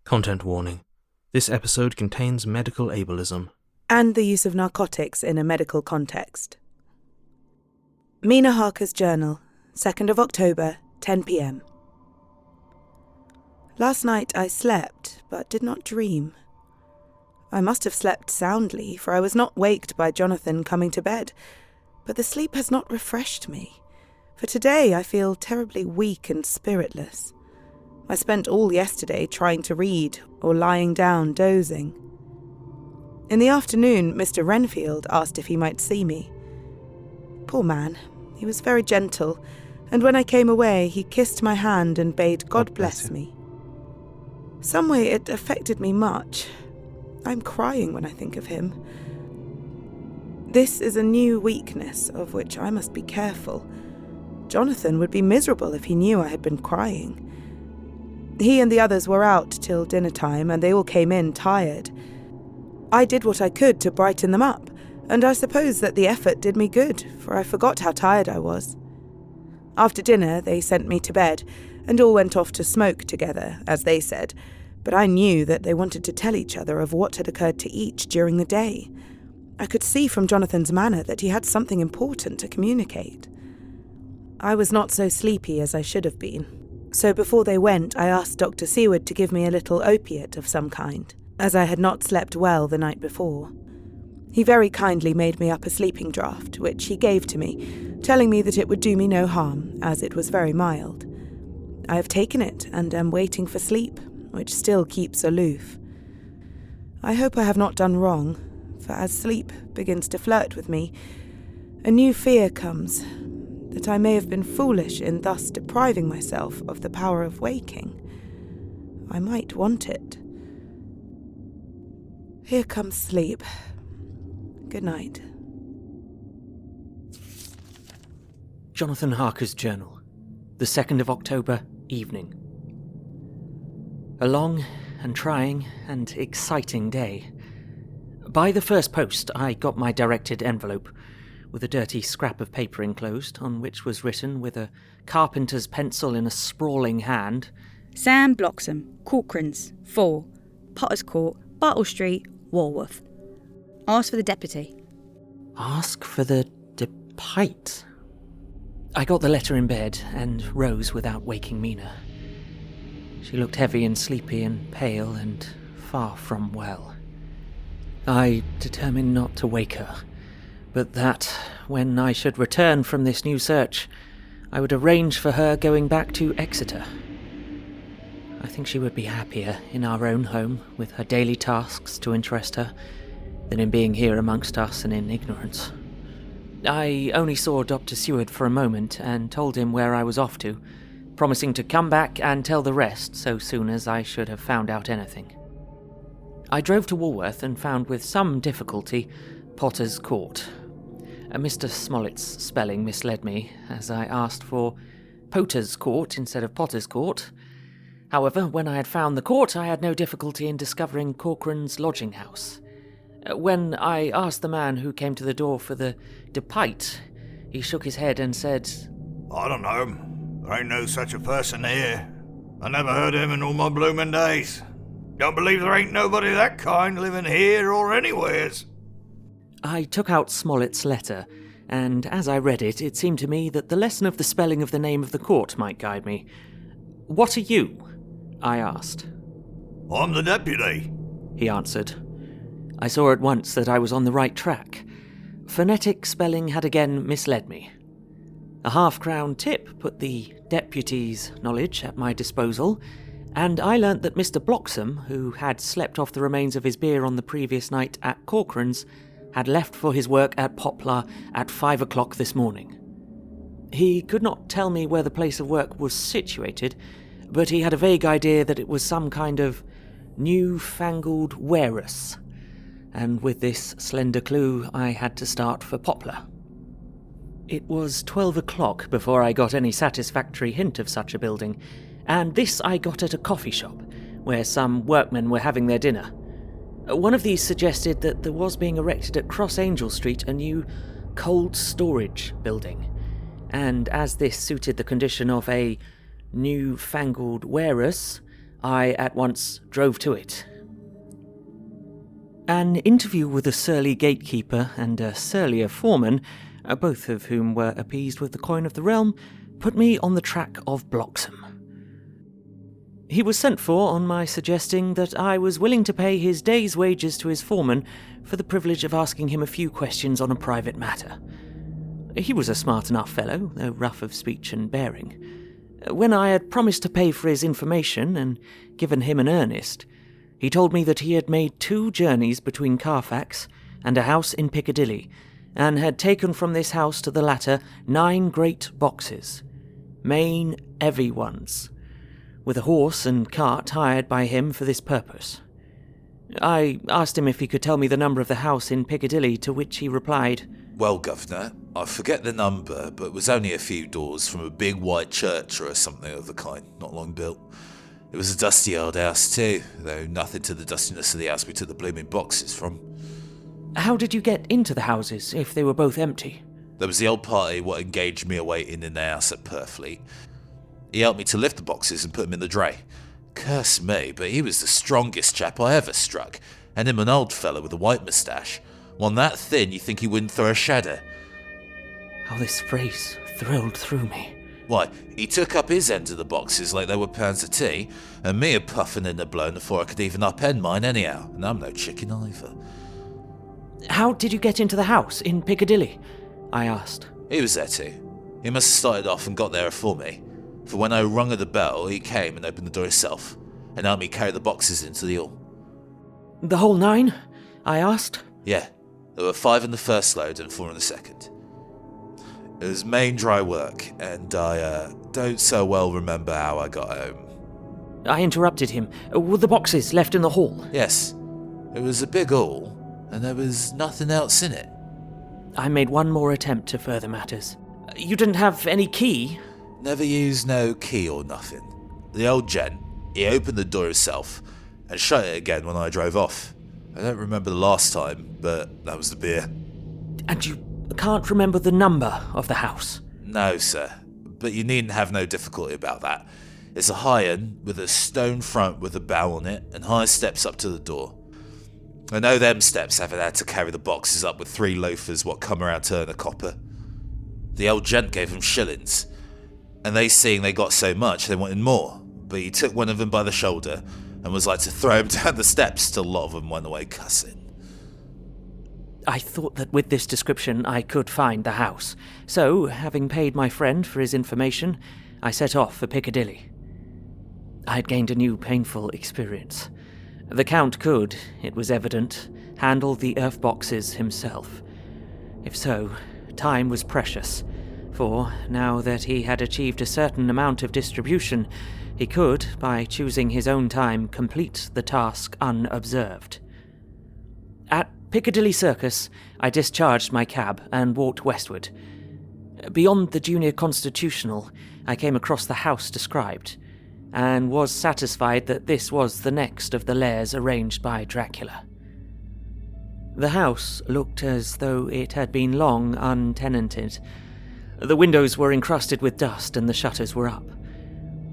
Content warning. This episode contains medical ableism. And the use of narcotics in a medical context. Mina Harker's Journal, 2nd of October, 10 p.m. Last night I slept, but did not dream. I must have slept soundly, for I was not waked by Jonathan coming to bed, but the sleep has not refreshed me, for today I feel terribly weak and spiritless. I spent all yesterday trying to read or lying down dozing. In the afternoon, Mr. Renfield asked if he might see me. Poor man, he was very gentle, and when I came away, he kissed my hand and bade God bless me. Some way it affected me much. I'm crying when I think of him. This is a new weakness of which I must be careful. Jonathan would be miserable if he knew I had been crying. He and the others were out till dinner time, and they all came in tired. I did what I could to brighten them up, and I suppose that the effort did me good, for I forgot how tired I was. After dinner, they sent me to bed, and all went off to smoke together, as they said, but I knew that they wanted to tell each other of what had occurred to each during the day. I could see from Jonathan's manner that he had something important to communicate. I was not so sleepy as I should have been. So before they went, I asked Dr. Seward to give me a little opiate of some kind, as I had not slept well the night before. He very kindly made me up a sleeping draught, which he gave to me, telling me that it would do me no harm, as it was very mild. I have taken it, and am waiting for sleep, which still keeps aloof. I hope I have not done wrong, for as sleep begins to flirt with me, a new fear comes, that I may have been foolish in thus depriving myself of the power of waking. I might want it. Here comes sleep. Good night. Jonathan Harker's Journal, the 2nd of October, evening. A long and trying and exciting day. By the first post, I got my directed envelope, with a dirty scrap of paper enclosed, on which was written with a carpenter's pencil in a sprawling hand, Sam Bloxham, Corcoran's, 4, Potter's Court, Bartle Street, Walworth. Ask for the deputy. Ask for the deputy. I got the letter in bed and rose without waking Mina. She looked heavy and sleepy and pale and far from well. I determined not to wake her, but that, when I should return from this new search, I would arrange for her going back to Exeter. I think she would be happier in our own home, with her daily tasks to interest her, than in being here amongst us and in ignorance. I only saw Dr. Seward for a moment, and told him where I was off to, promising to come back and tell the rest so soon as I should have found out anything. I drove to Walworth and found with some difficulty Potter's Court. Mr. Smollett's spelling misled me, as I asked for Potter's Court instead of Potter's Court. However, when I had found the court, I had no difficulty in discovering Corcoran's lodging house. When I asked the man who came to the door for the deputy, he shook his head and said, I don't know. There ain't no such a person here. I never heard of him in all my bloomin' days. Don't believe there ain't nobody that kind living here or anywheres. I took out Smollett's letter, and as I read it, it seemed to me that the lesson of the spelling of the name of the court might guide me. What are you? I asked. I'm the deputy, he answered. I saw at once that I was on the right track. Phonetic spelling had again misled me. A half-crown tip put the deputy's knowledge at my disposal, and I learnt that Mr. Bloxham, who had slept off the remains of his beer on the previous night at Corcoran's, had left for his work at Poplar at 5 o'clock this morning. He could not tell me where the place of work was situated, but he had a vague idea that it was some kind of new-fangled warehouse, and with this slender clue I had to start for Poplar. It was 12 o'clock before I got any satisfactory hint of such a building, and this I got at a coffee shop, where some workmen were having their dinner. One of these suggested that there was being erected at Cross Angel Street a new cold storage building, and as this suited the condition of a new-fangled warehouse, I at once drove to it. An interview with a surly gatekeeper and a surlier foreman, both of whom were appeased with the coin of the realm, put me on the track of Bloxham. He was sent for on my suggesting that I was willing to pay his day's wages to his foreman for the privilege of asking him a few questions on a private matter. He was a smart enough fellow, though rough of speech and bearing. When I had promised to pay for his information and given him an earnest, he told me that he had made 2 journeys between Carfax and a house in Piccadilly, and had taken from this house to the latter 9 great boxes, main heavy ones, with a horse and cart hired by him for this purpose. I asked him if he could tell me the number of the house in Piccadilly, to which he replied, "Well, Governor, I forget the number, but it was only a few doors from a big white church or something of the kind, not long built. It was a dusty old house too, though nothing to the dustiness of the house we took the blooming boxes from." "How did you get into the houses, if they were both empty?" "There was the old party what engaged me awaiting in the house at Purfleet. He helped me to lift the boxes and put them in the dray. Curse me, but he was the strongest chap I ever struck, and him an old fellow with a white moustache, one that thin you think he wouldn't throw a shadow." How this phrase thrilled through me. "Why, he took up his end of the boxes like they were pounds of tea, and me a puffin' and a blowin' before I could even upend mine anyhow, and I'm no chicken either." "How did you get into the house in Piccadilly?" I asked. "He was there too. He must have started off and got there before me, for when I rung at the bell, he came and opened the door himself, and helped me carry the boxes into the hall." "The whole 9? I asked. "Yeah, there were 5 in the first load and 4 in the second. It was main dry work, and I don't so well remember how I got home." I interrupted him. "Were the boxes left in the hall?" "Yes, it was a big hall, and there was nothing else in it." I made one more attempt to further matters. "You didn't have any key?" "Never used no key or nothing. The old gent, he opened the door himself, and shut it again when I drove off. I don't remember the last time, but that was the beer." "And you can't remember the number of the house?" "No, sir, but you needn't have no difficulty about that. It's a high un with a stone front with a bow on it, and high steps up to the door. I know them steps haven't had to carry the boxes up with 3 loafers what come around to earn a copper. The old gent gave them shillings, and they seeing they got so much they wanted more, but he took one of them by the shoulder and was like to throw him down the steps till a lot of them went away cussing." I thought that with this description I could find the house, so, having paid my friend for his information, I set off for Piccadilly. I had gained a new painful experience. The Count could, it was evident, handle the earth boxes himself. If so, time was precious, for, now that he had achieved a certain amount of distribution, he could, by choosing his own time, complete the task unobserved. At Piccadilly Circus, I discharged my cab and walked westward. Beyond the Junior Constitutional, I came across the house described, and was satisfied that this was the next of the lairs arranged by Dracula. The house looked as though it had been long untenanted. The windows were encrusted with dust and the shutters were up.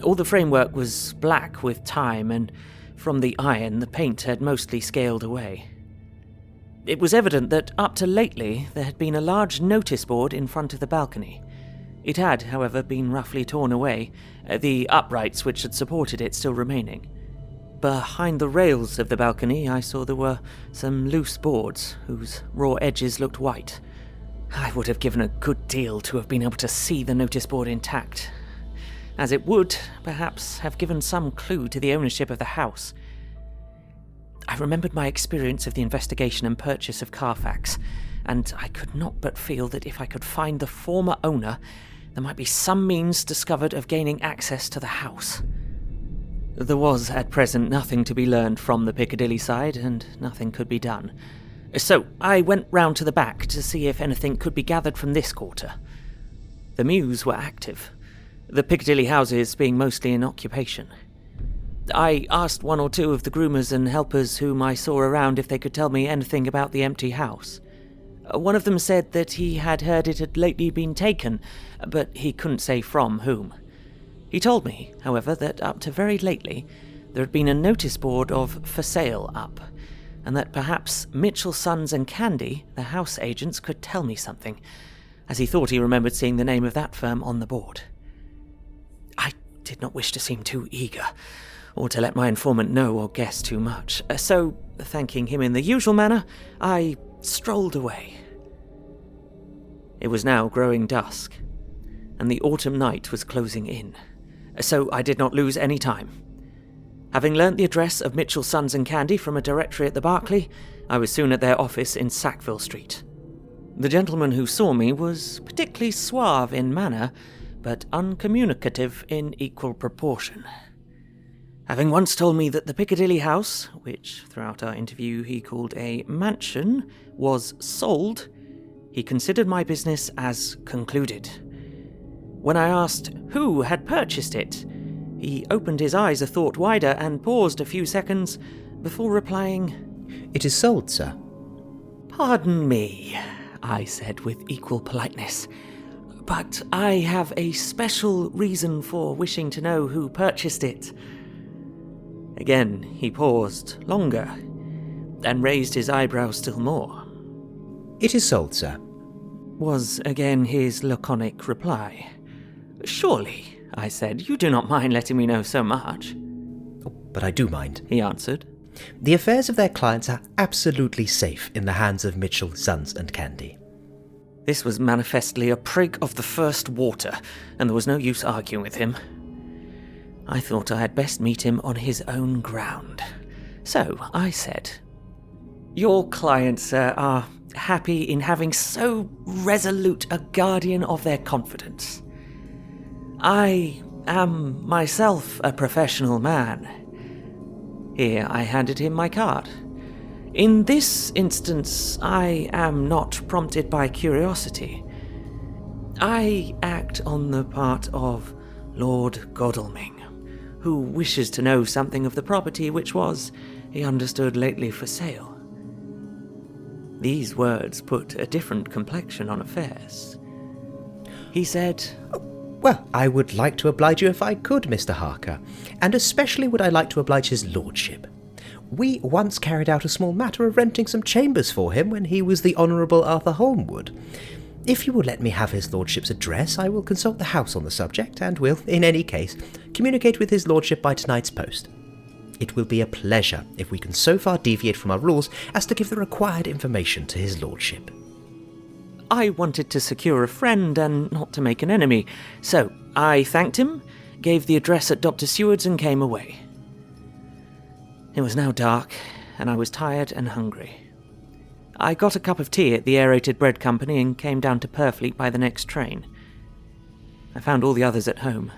All the framework was black with time, and from the iron the paint had mostly scaled away. It was evident that up to lately there had been a large notice board in front of the balcony. It had, however, been roughly torn away, the uprights which had supported it still remaining. Behind the rails of the balcony I saw there were some loose boards whose raw edges looked white. I would have given a good deal to have been able to see the notice board intact, as it would, perhaps, have given some clue to the ownership of the house. I remembered my experience of the investigation and purchase of Carfax, and I could not but feel that if I could find the former owner, there might be some means discovered of gaining access to the house. There was, at present, nothing to be learned from the Piccadilly side, and nothing could be done. So I went round to the back to see if anything could be gathered from this quarter. The mews were active, the Piccadilly houses being mostly in occupation. I asked 1 or 2 of the groomers and helpers whom I saw around if they could tell me anything about the empty house. One of them said that he had heard it had lately been taken, but he couldn't say from whom. He told me, however, that up to very lately, there had been a notice board of "for sale" up, and that perhaps Mitchell, Sons and Candy, the house agents, could tell me something, as he thought he remembered seeing the name of that firm on the board. I did not wish to seem too eager, or to let my informant know or guess too much, so, thanking him in the usual manner, I strolled away. It was now growing dusk, and the autumn night was closing in, so I did not lose any time. Having learnt the address of Mitchell, Sons and Candy from a directory at the Berkeley, I was soon at their office in Sackville Street. The gentleman who saw me was particularly suave in manner, but uncommunicative in equal proportion. Having once told me that the Piccadilly house, which throughout our interview he called a mansion, was sold, he considered my business as concluded. When I asked who had purchased it, he opened his eyes a thought wider and paused a few seconds before replying, "It is sold, sir." "Pardon me," I said with equal politeness, "but I have a special reason for wishing to know who purchased it." Again he paused longer, and raised his eyebrows still more. "It is sold, sir," was again his laconic reply. "Surely," I said, "you do not mind letting me know so much?" "Oh, but I do mind," he answered. "The affairs of their clients are absolutely safe in the hands of Mitchell, Sons and Candy." This was manifestly a prig of the first water, and there was no use arguing with him. I thought I had best meet him on his own ground. So I said, "Your clients, sir, are happy in having so resolute a guardian of their confidence. I am myself a professional man." Here I handed him my card. "In this instance, I am not prompted by curiosity. I act on the part of Lord Godalming, who wishes to know something of the property which was, he understood, lately for sale." These words put a different complexion on affairs. He said, "Well, I would like to oblige you if I could, Mr. Harker, and especially would I like to oblige his lordship. We once carried out a small matter of renting some chambers for him when he was the Honourable Arthur Holmwood. If you will let me have his lordship's address, I will consult the house on the subject, and will, in any case, communicate with his lordship by tonight's post. It will be a pleasure if we can so far deviate from our rules as to give the required information to his lordship." I wanted to secure a friend and not to make an enemy, so I thanked him, gave the address at Dr. Seward's and came away. It was now dark, and I was tired and hungry. I got a cup of tea at the Aerated Bread Company and came down to Purfleet by the next train. I found all the others at home.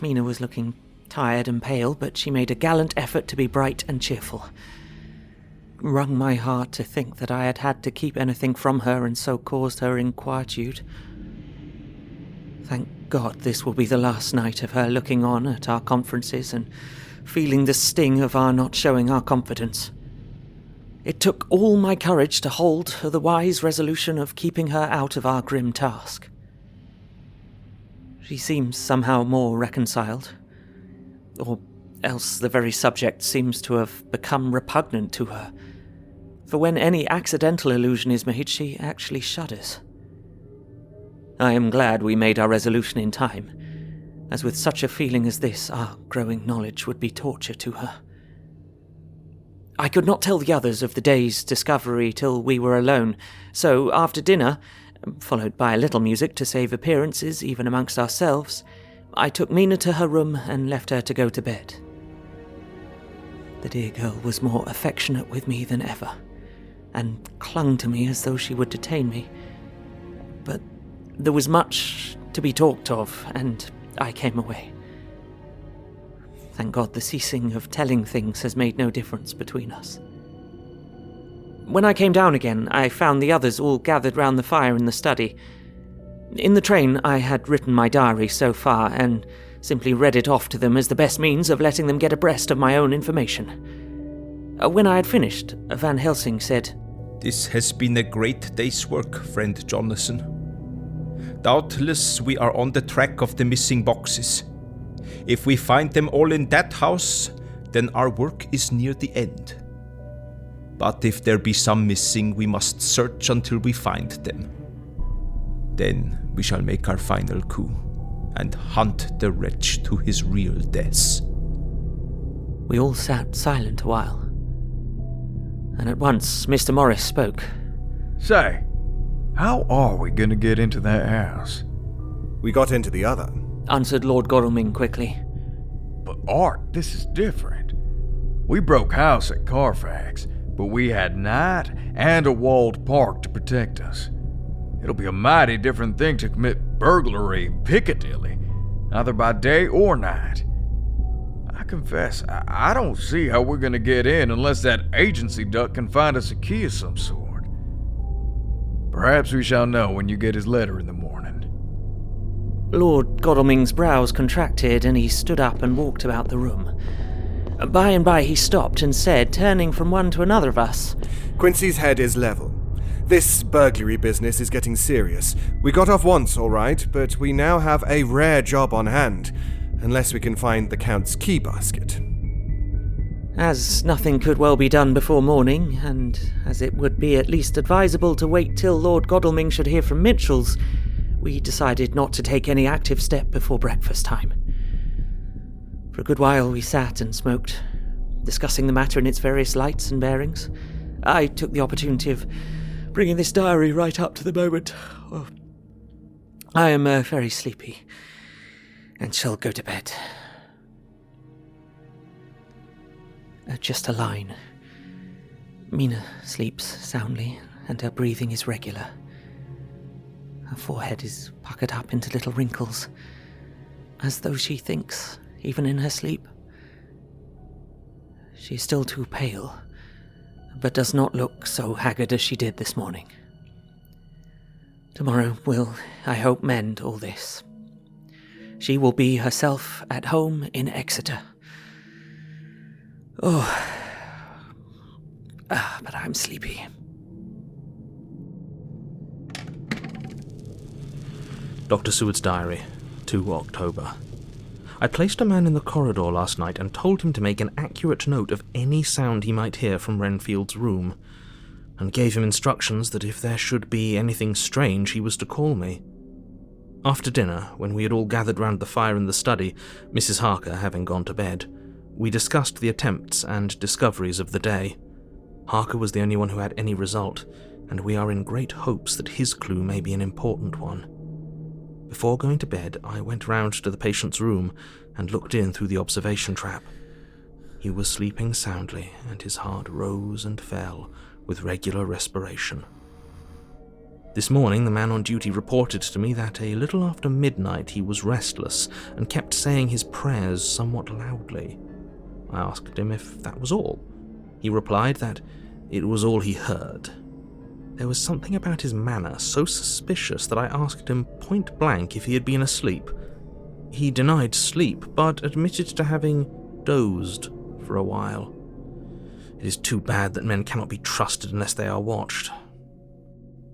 Mina was looking tired and pale, but she made a gallant effort to be bright and cheerful. Wrung my heart to think that I had had to keep anything from her and so caused her inquietude. Thank God this will be the last night of her looking on at our conferences and feeling the sting of our not showing our confidence. It took all my courage to hold the wise resolution of keeping her out of our grim task. She seems somehow more reconciled, or else the very subject seems to have become repugnant to her, for when any accidental allusion is made, she actually shudders. I am glad we made our resolution in time, as with such a feeling as this, our growing knowledge would be torture to her. I could not tell the others of the day's discovery till we were alone, so after dinner, followed by a little music to save appearances even amongst ourselves, I took Mina to her room and left her to go to bed. The dear girl was more affectionate with me than ever, and clung to me as though she would detain me. But there was much to be talked of, and I came away. Thank God the ceasing of telling things has made no difference between us. When I came down again, I found the others all gathered round the fire in the study. In the train, I had written my diary so far, and simply read it off to them as the best means of letting them get abreast of my own information. When I had finished, Van Helsing said, "This has been a great day's work, friend Jonathan. Doubtless we are on the track of the missing boxes. If we find them all in that house, then our work is near the end. But if there be some missing, we must search until we find them. Then we shall make our final coup and hunt the wretch to his real death. We all sat silent a while, and at once Mr. Morris spoke. Say, how are we going to get into that house? We got into the other, answered Lord Godalming quickly. But Art, this is different. We broke house at Carfax, but we had night and a walled park to protect us. It'll be a mighty different thing to commit burglary in Piccadilly, either by day or night. I confess, I don't see how we're gonna get in unless that agency duck can find us a key of some sort. Perhaps we shall know when you get his letter in the morning. Lord Godalming's brows contracted, and he stood up and walked about the room. By and by he stopped and said, turning from one to another of us, Quincy's head is level. This burglary business is getting serious. We got off once, all right, but we now have a rare job on hand, unless we can find the Count's key basket. As nothing could well be done before morning, and as it would be at least advisable to wait till Lord Godalming should hear from Mitchell's, we decided not to take any active step before breakfast time. For a good while we sat and smoked, discussing the matter in its various lights and bearings. I took the opportunity of bringing this diary right up to the moment. Oh, I am very sleepy, and shall go to bed. Just a line. Mina sleeps soundly, and her breathing is regular. Her forehead is puckered up into little wrinkles, as though she thinks, even in her sleep. She is still too pale, but does not look so haggard as she did this morning. Tomorrow will, I hope, mend all this. She will be herself at home in Exeter. But I'm sleepy. Dr. Seward's diary, 2 October. I placed a man in the corridor last night and told him to make an accurate note of any sound he might hear from Renfield's room, and gave him instructions that if there should be anything strange he was to call me. After dinner, when we had all gathered round the fire in the study, Mrs. Harker having gone to bed, we discussed the attempts and discoveries of the day. Harker was the only one who had any result, and we are in great hopes that his clue may be an important one. Before going to bed, I went round to the patient's room and looked in through the observation trap. He was sleeping soundly, and his heart rose and fell with regular respiration. This morning, the man on duty reported to me that a little after midnight he was restless and kept saying his prayers somewhat loudly. I asked him if that was all. He replied that it was all he heard. There was something about his manner so suspicious that I asked him point blank if he had been asleep. He denied sleep, but admitted to having dozed for a while. It is too bad that men cannot be trusted unless they are watched.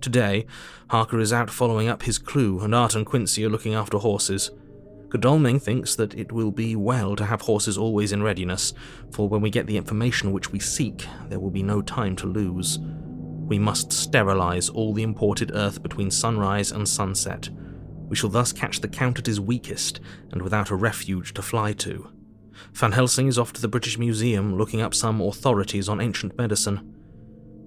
Today, Harker is out following up his clue, and Art and Quincy are looking after horses. Godalming thinks that it will be well to have horses always in readiness, for when we get the information which we seek, there will be no time to lose. We must sterilize all the imported earth between sunrise and sunset. We shall thus catch the Count at his weakest, and without a refuge to fly to. Van Helsing is off to the British Museum, looking up some authorities on ancient medicine.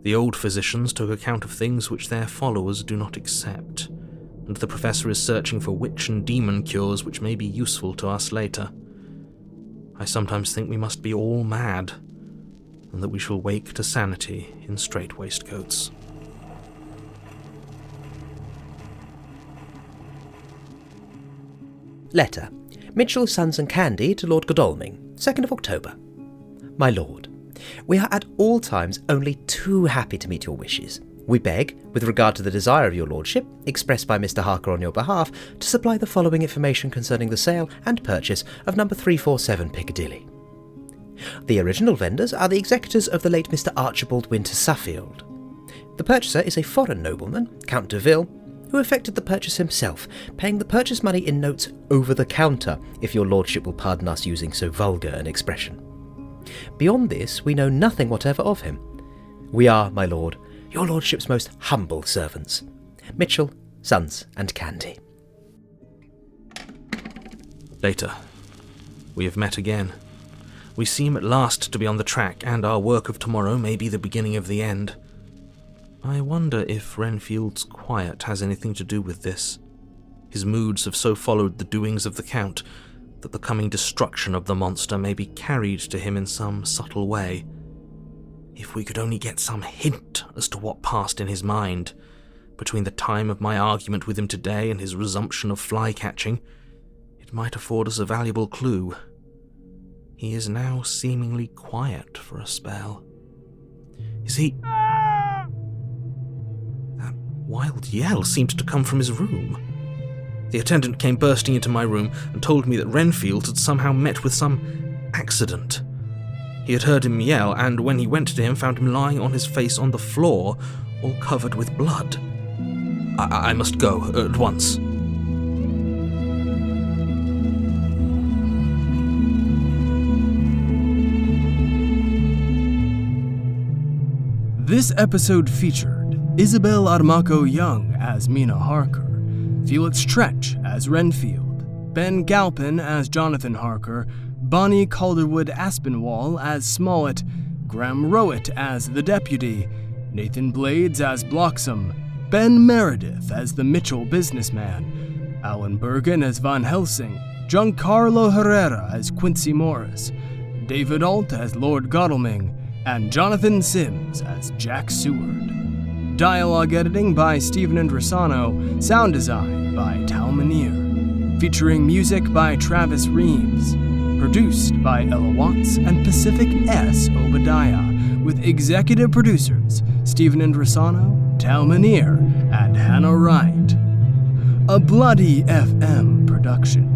The old physicians took account of things which their followers do not accept, and the professor is searching for witch and demon cures which may be useful to us later. I sometimes think we must be all mad, and that we shall wake to sanity in strait waistcoats. Letter. Mitchell, Sons and Candy to Lord Godalming, 2nd of October. My lord, we are at all times only too happy to meet your wishes. We beg, with regard to the desire of your lordship, expressed by Mr. Harker on your behalf, to supply the following information concerning the sale and purchase of number 347 Piccadilly. The original vendors are the executors of the late Mr. Archibald Winter Suffield. The purchaser is a foreign nobleman, Count de Ville, who effected the purchase himself, paying the purchase money in notes over the counter, if your lordship will pardon us using so vulgar an expression. Beyond this, we know nothing whatever of him. We are, my lord, your lordship's most humble servants, Mitchell, Sons and Candy. Later. We have met again. We seem at last to be on the track, and our work of tomorrow may be the beginning of the end. I wonder if Renfield's quiet has anything to do with this. His moods have so followed the doings of the Count that the coming destruction of the monster may be carried to him in some subtle way. If we could only get some hint as to what passed in his mind between the time of my argument with him today and his resumption of fly-catching, it might afford us a valuable clue. He is now seemingly quiet for a spell. Is he... That wild yell seemed to come from his room. The attendant came bursting into my room and told me that Renfield had somehow met with some accident. He had heard him yell, and when he went to him, found him lying on his face on the floor, all covered with blood. I must go at once. This episode featured Isabel Armaco Young as Mina Harker, Felix Tretch as Renfield, Ben Galpin as Jonathan Harker, Bonnie Calderwood Aspinwall as Smollett, Graham Rowett as the Deputy, Nathan Blades as Bloxham, Ben Meredith as the Mitchell businessman, Alan Bergen as Van Helsing, Giancarlo Herrera as Quincy Morris, David Alt as Lord Godalming, and Jonathan Sims as Jack Seward. Dialogue editing by Stephen Andrusano, sound design by Tal Manier, featuring music by Travis Reeves, produced by Ella Watts and Pacific S. Obadiah, with executive producers Stephen Andrusano, Tal Manier, and Hannah Wright. A Bloody FM production.